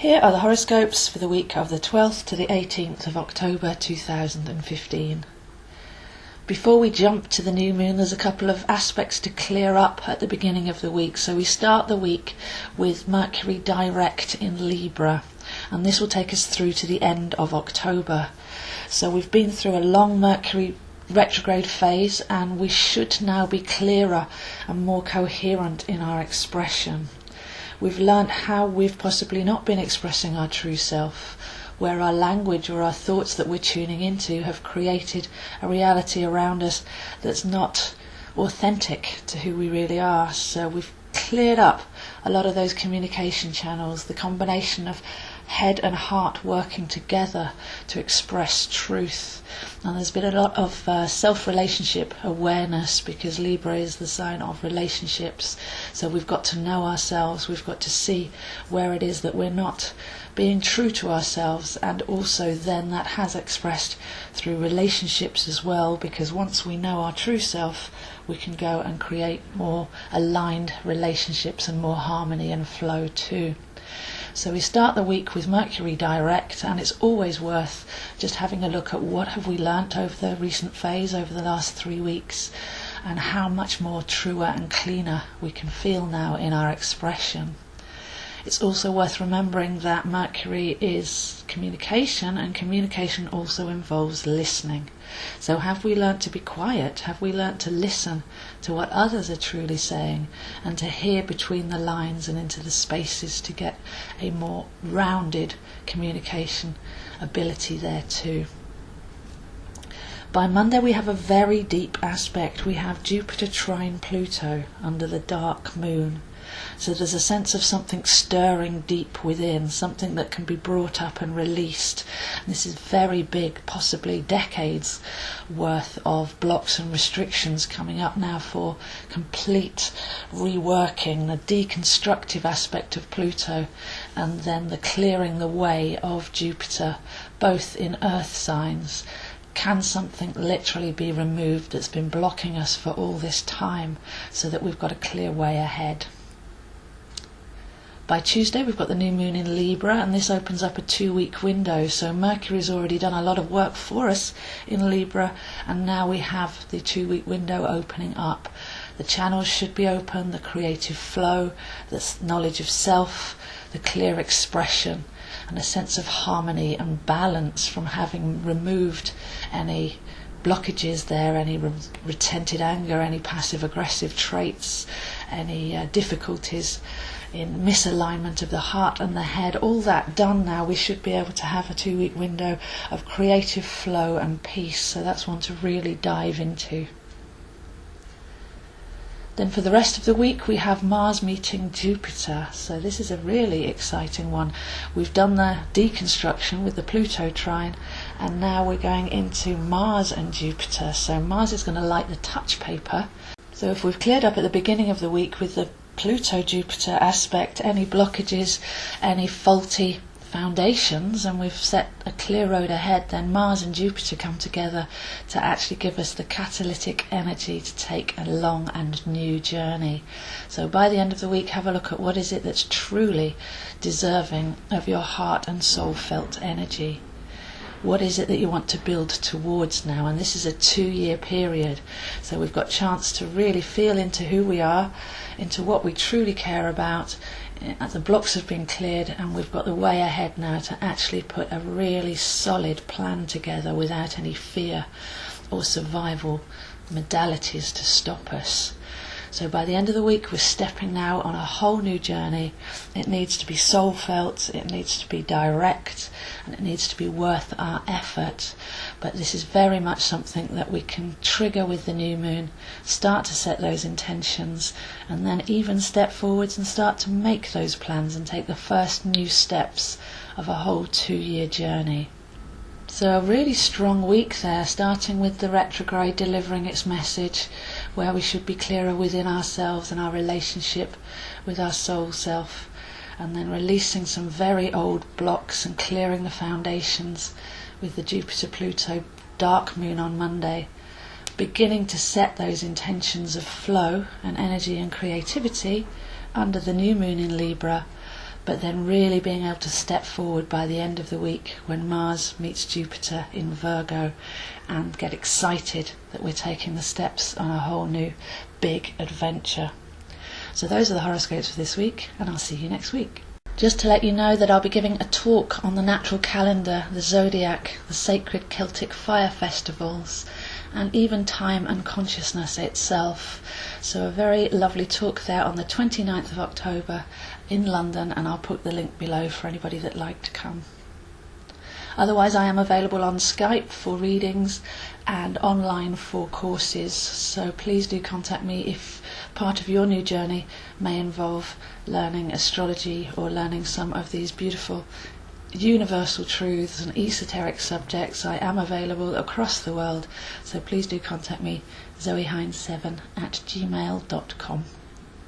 Here are the horoscopes for the week of the 12th to the 18th of October 2015. Before we jump to the new moon, there's a couple of aspects to clear up at the beginning of the week. So we start the week with Mercury direct in Libra, and this will take us through to the end of October. So we've been through a long Mercury retrograde phase, and we should now be clearer and more coherent in our expression. We've learnt how we've possibly not been expressing our true self, where our language or our thoughts that we're tuning into have created a reality around us that's not authentic to who we really are. So we've cleared up a lot of those communication channels, the combination of head and heart working together to express truth. And there's been a lot of self-relationship awareness, because Libra is the sign of relationships. So we've got to know ourselves, we've got to see where it is that we're not being true to ourselves, and also then that has expressed through relationships as well, because once we know our true self, we can go and create more aligned relationships and more harmony and flow too. So we start the week with Mercury direct, and it's always worth just having a look at what have we learnt over the recent phase, over the last 3 weeks, and how much more truer and cleaner we can feel now in our expression. It's also worth remembering that Mercury is communication, and communication also involves listening. So have we learnt to be quiet? Have we learnt to listen to what others are truly saying, and to hear between the lines and into the spaces to get a more rounded communication ability there too? By Monday we have a very deep aspect. We have Jupiter trine Pluto under the dark moon. So there's a sense of something stirring deep within, something that can be brought up and released. And this is very big, possibly decades worth of blocks and restrictions coming up now for complete reworking, the deconstructive aspect of Pluto, and then the clearing the way of Jupiter, both in earth signs. Can something literally be removed that's been blocking us for all this time, so that we've got a clear way ahead? By Tuesday we've got the new moon in Libra, and this opens up a 2-week window. So Mercury's already done a lot of work for us in Libra, and now we have the 2-week window opening up. The channels should be open, the creative flow, the knowledge of self, the clear expression, and a sense of harmony and balance from having removed any blockages there, any retented anger, any passive aggressive traits, any difficulties in misalignment of the heart and the head. All that done now, we should be able to have a 2-week window of creative flow and peace. So that's one to really dive into. Then for the rest of the week we have Mars meeting Jupiter. So this is a really exciting one. We've done the deconstruction with the Pluto trine, and now we're going into Mars and Jupiter. So Mars is going to light the touch paper. So if we've cleared up at the beginning of the week with the Pluto-Jupiter aspect, any blockages, any faulty foundations, and we've set a clear road ahead, then Mars and Jupiter come together to actually give us the catalytic energy to take a long and new journey. So by the end of the week, have a look at what is it that's truly deserving of your heart and soul felt energy. What is it that you want to build towards now? And this is a 2-year period, so we've got a chance to really feel into who we are, into what we truly care about. The blocks have been cleared, and we've got the way ahead now to actually put a really solid plan together without any fear or survival modalities to stop us. So by the end of the week we're stepping now on a whole new journey. It needs to be soul felt, it needs to be direct, and it needs to be worth our effort. But this is very much something that we can trigger with the new moon, start to set those intentions, and then even step forwards and start to make those plans and take the first new steps of a whole 2-year journey. So a really strong week there, starting with the retrograde delivering its message, where we should be clearer within ourselves and our relationship with our soul self, and then releasing some very old blocks and clearing the foundations with the Jupiter-Pluto dark moon on Monday, beginning to set those intentions of flow and energy and creativity under the new moon in Libra, but then really being able to step forward by the end of the week when Mars meets Jupiter in Virgo, and get excited that we're taking the steps on a whole new big adventure. So those are the horoscopes for this week, and I'll see you next week. Just to let you know that I'll be giving a talk on the natural calendar, the Zodiac, the sacred Celtic fire festivals, and even time and consciousness itself. So a very lovely talk there on the 29th of October in London, and I'll put the link below for anybody that'd like to come. Otherwise, I am available on Skype for readings and online for courses, so please do contact me if part of your new journey may involve learning astrology or learning some of these beautiful universal truths and esoteric subjects. I am available across the world, so please do contact me, zoehines7@gmail.com.